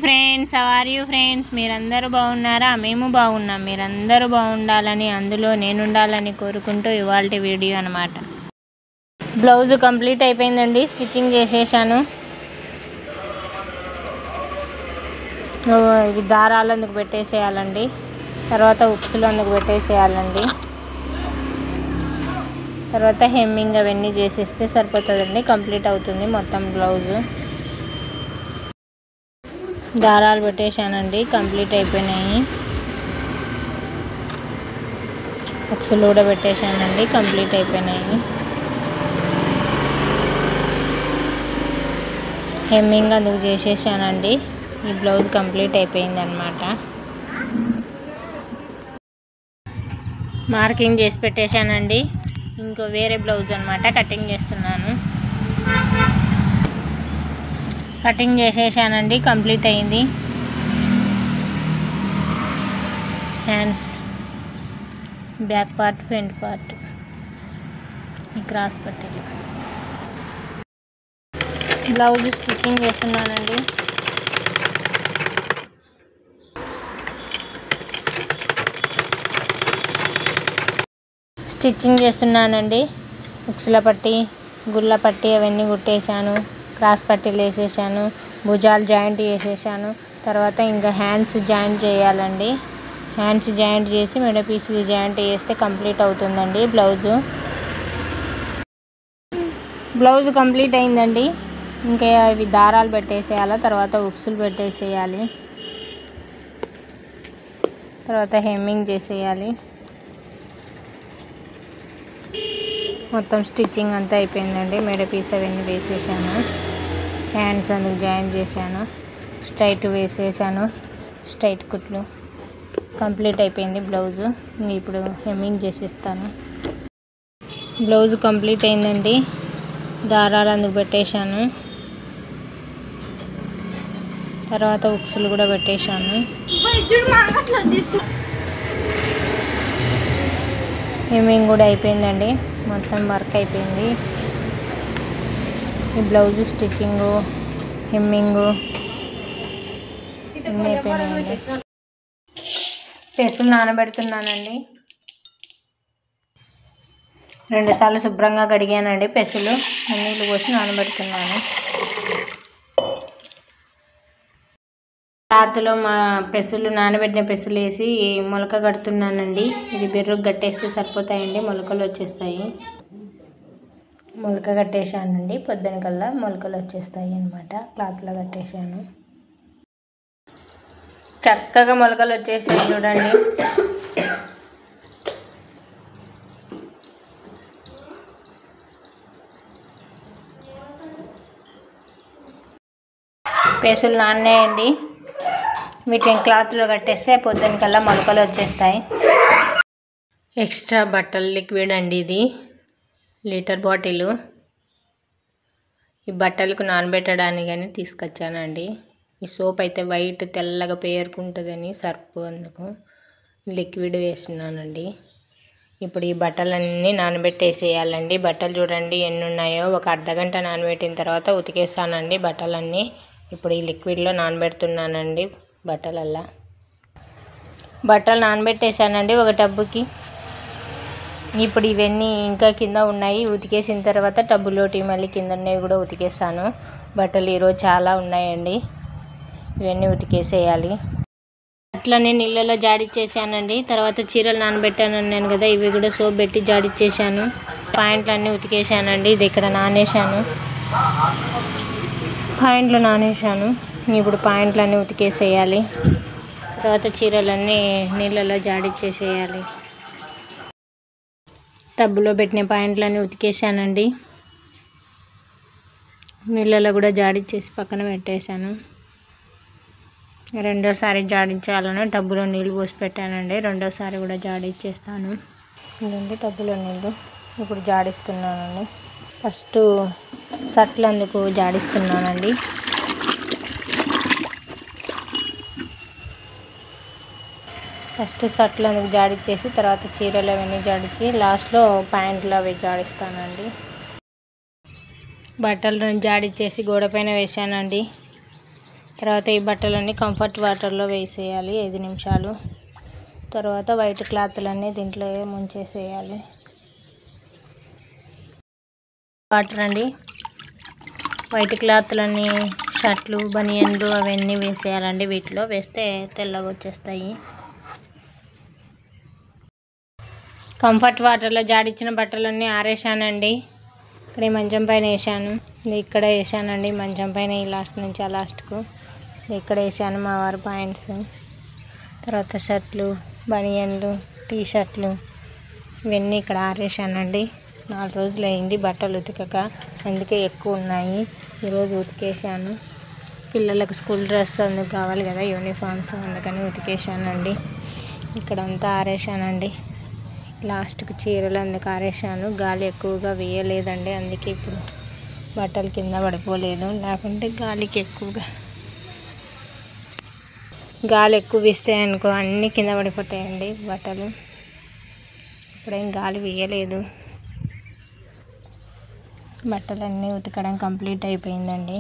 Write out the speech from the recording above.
Friends, how are you friends? మీరందరూ బాగున్నారా? మేము బాగున్నాం. మీరందరూ బాగుండాలని, అందులో నేను ఉండాలని కోరుకుంటూ ఇవాల్టి వీడియో అన్నమాట. బ్లౌజ్ కంప్లీట్ అయిపోయిందండి, స్టిచ్చింగ్ చేసేసాను. ఇవి దారాలు అందుకు పెట్టేసేయాలండి, తర్వాత ఉక్సులు అందుకు పెట్టేసేయాలండి, తర్వాత హెమ్మింగ్ అవన్నీ చేసేస్తే సరిపోతుందండి, కంప్లీట్ అవుతుంది మొత్తం బ్లౌజు. దారాలు పెట్టేశానండి, కంప్లీట్ అయిపోయినాయి. ఉక్సులు కూడా పెట్టేశానండి, కంప్లీట్ అయిపోయినాయి. హెమ్మింగ్ అందుకు చేసేసానండి. ఈ బ్లౌజ్ కంప్లీట్ అయిపోయింది అన్నమాట. మార్కింగ్ చేసి పెట్టేశానండి. ఇంకో వేరే బ్లౌజ్ అన్నమాట కటింగ్ చేస్తున్నాను. కటింగ్ చేసేసానండి, కంప్లీట్ అయింది. Hands, back part, front part, ఈ క్రాస్ పట్టీలు. బ్లౌజ్ స్టిచ్చింగ్ చేస్తున్నానండి. స్టిచ్చింగ్ చేస్తున్నానండి. ఉక్సుల పట్టి, గుళ్ళ పట్టి అవన్నీ కుట్టేశాను, క్రాస్ పట్టీలు వేసేసాను, భుజాలు జాయింట్ చేసేసాను. తర్వాత ఇంకా హ్యాండ్స్ జాయింట్ చేయాలండి. హ్యాండ్స్ జాయింట్ చేసి మెడ పీసులు జాయింట్ చేస్తే కంప్లీట్ అవుతుందండి బ్లౌజు. బ్లౌజ్ కంప్లీట్ అయిందండి. ఇంకా ఇవి దారాలు పెట్టేసేయాలి, తర్వాత ఉక్సులు పెట్టేసేయాలి, తర్వాత హెమ్మింగ్ చేసేయాలి. మొత్తం స్టిచ్చింగ్ అంతా అయిపోయిందండి. మెడ పీస్ అవన్నీ వేసేసాను, హ్యాండ్స్ అందుకు జాయిన్ చేశాను, స్ట్రైట్ వేసేసాను, స్ట్రైట్ కుట్లు. కంప్లీట్ అయిపోయింది బ్లౌజు. ఇప్పుడు హెమ్మింగ్ చేసేస్తాను. బ్లౌజ్ కంప్లీట్ అయిందండి. దారాలు అందుకు పెట్టేశాను, తర్వాత ఉక్సులు కూడా పెట్టేశాను. హెమ్మింగ్ కూడా అయిపోయిందండి, మొత్తం వర్క్ అయిపోయింది. ఈ బ్లౌజ్ స్టిచ్చింగు, హెమ్మింగు అన్నీ అయిపోయినాయండి. పెసులు నానబెడుతున్నానండి. 2 సార్లు శుభ్రంగా కడిగానండి పెసులు. నీళ్ళు పోసి నానబెడుతున్నాను. క్లాత్లో మా పెసులు, నానబెట్టిన పెసులు వేసి మొలక కడుతున్నానండి. ఇది బెర్రకు కట్టేస్తే సరిపోతాయండి, మొలకలు వచ్చేస్తాయి. మొలక కట్టేశానండి, పొద్దున కల్లా మొలకలు వచ్చేస్తాయి అన్నమాట. క్లాత్లో కట్టేశాను. చక్కగా మొలకలు వచ్చేసాయి చూడండి. పెసులు నానేయండి, వీటిని క్లాత్లో కట్టేస్తే పొద్దున కల్లా మొలకలు వచ్చేస్తాయి. ఎక్స్ట్రా బట్టల లిక్విడ్ అండి ఇది, లీటర్ బాటిలు. ఈ బట్టలకు నానబెట్టడానికి కానీ తీసుకొచ్చానండి. ఈ సోప్ అయితే వైట్ తెల్లగా పేరుకుంటుందని సర్పు, అందుకు లిక్విడ్ వేస్తున్నానండి. ఇప్పుడు ఈ బట్టలన్నీ నానబెట్టేసేయాలండి. బట్టలు చూడండి ఎన్ని ఉన్నాయో. ఒక అర్ధగంట నానబెట్టిన తర్వాత ఉతికేస్తానండి బట్టలన్నీ. ఇప్పుడు ఈ లిక్విడ్లో నానబెడుతున్నానండి బట్టలల్లా. బట్టలు నానబెట్టేసానండి ఒక టబ్బుకి. ఇప్పుడు ఇవన్నీ ఇంకా కింద ఉన్నాయి, ఉతికేసిన తర్వాత టబ్బులోటి మళ్ళీ కింద ఉన్నవి కూడా ఉతికేసాను. బట్టలు ఈరోజు చాలా ఉన్నాయండి, ఇవన్నీ ఉతికేసేయాలి. అట్లనే నీళ్ళలో జాడిచ్చేసానండి. తర్వాత చీరలు నానబెట్టాను అన్నాను కదా, ఇవి కూడా సోప్ పెట్టి జాడిచ్చేసాను. ప్యాంట్లు అన్నీ ఉతికేసానండి. ఇది ఇక్కడ నానేసాను, ప్యాంట్లు నానేసాను. ఇప్పుడు ప్యాంట్లన్నీ ఉతికేసేయాలి. తర్వాత చీరలన్నీ నీళ్ళలో జాడిచ్చేసేయాలి. టబ్బులో పెట్టిన ప్యాంట్లన్నీ ఉతికేసానండి. నీళ్ళలో కూడా జాడిచ్చేసి పక్కన పెట్టేశాను. రెండోసారి జాడించాలని టబ్బులో నీళ్ళు పోసి పెట్టానండి. రెండోసారి కూడా జాడిచ్చేస్తాను. ఇదండి టబ్బులో నీళ్ళు. ఇప్పుడు జాడిస్తున్నానండి. ఫస్ట్ షర్ట్లు అందుకు జాడిస్తున్నానండి. ఫస్ట్ షర్ట్లు అందుకు జాడిచ్చేసి తర్వాత చీరలు అవన్నీ జాడిచ్చి లాస్ట్లో ప్యాంట్లు అవి జాడిస్తానండి. బట్టలను జాడిచ్చేసి గోడ పైన వేసానండి. తర్వాత ఈ బట్టలన్నీ కంఫర్ట్ వాటర్లో వేసేయాలి 5 నిమిషాలు. తర్వాత వైట్ క్లాత్లన్నీ దీంట్లో ముంచేసేయాలి. వాటర్ అండి, వైట్ క్లాత్లన్నీ షర్ట్లు, బనియన్లు అవన్నీ వేసేయాలండి. వీటిలో వేస్తే తెల్లగా వచ్చేస్తాయి. కంఫర్ట్ వాటర్లో జాడిచ్చిన బట్టలన్నీ ఆరేసానండి. ఇక్కడ ఈ మంచం పైన వేసాను, ఇక్కడ వేసానండి. మంచం పైన ఈ లాస్ట్ నుంచి ఆ లాస్ట్కు ఇక్కడ వేసాను మా వారి పాయింట్స్. తర్వాత షర్ట్లు, బనియన్లు, టీ షర్ట్లు ఇవన్నీ ఇక్కడ ఆరేసానండి. 4 రోజులు అయింది బట్టలు ఉతకక, అందుకే ఎక్కువ ఉన్నాయి. ఈరోజు ఉతికేసాను. పిల్లలకు స్కూల్ డ్రెస్ అందుకు కావాలి కదా, యూనిఫామ్స్, అందుకని ఉతికేసానండి. ఇక్కడంతా ఆరేసానండి. లాస్ట్కి చీరలు అందుకు ఆరేసాను. గాలి ఎక్కువగా వేయలేదండి, అందుకే ఇప్పుడు బట్టలు కింద పడిపోలేదు. లేకుంటే గాలి ఎక్కువ వీస్తాయి అనుకో అన్నీ కింద పడిపోతాయండి బట్టలు. ఇప్పుడేం గాలి వేయలేదు. బట్టలన్నీ ఉతకడం కంప్లీట్ అయిపోయిందండి.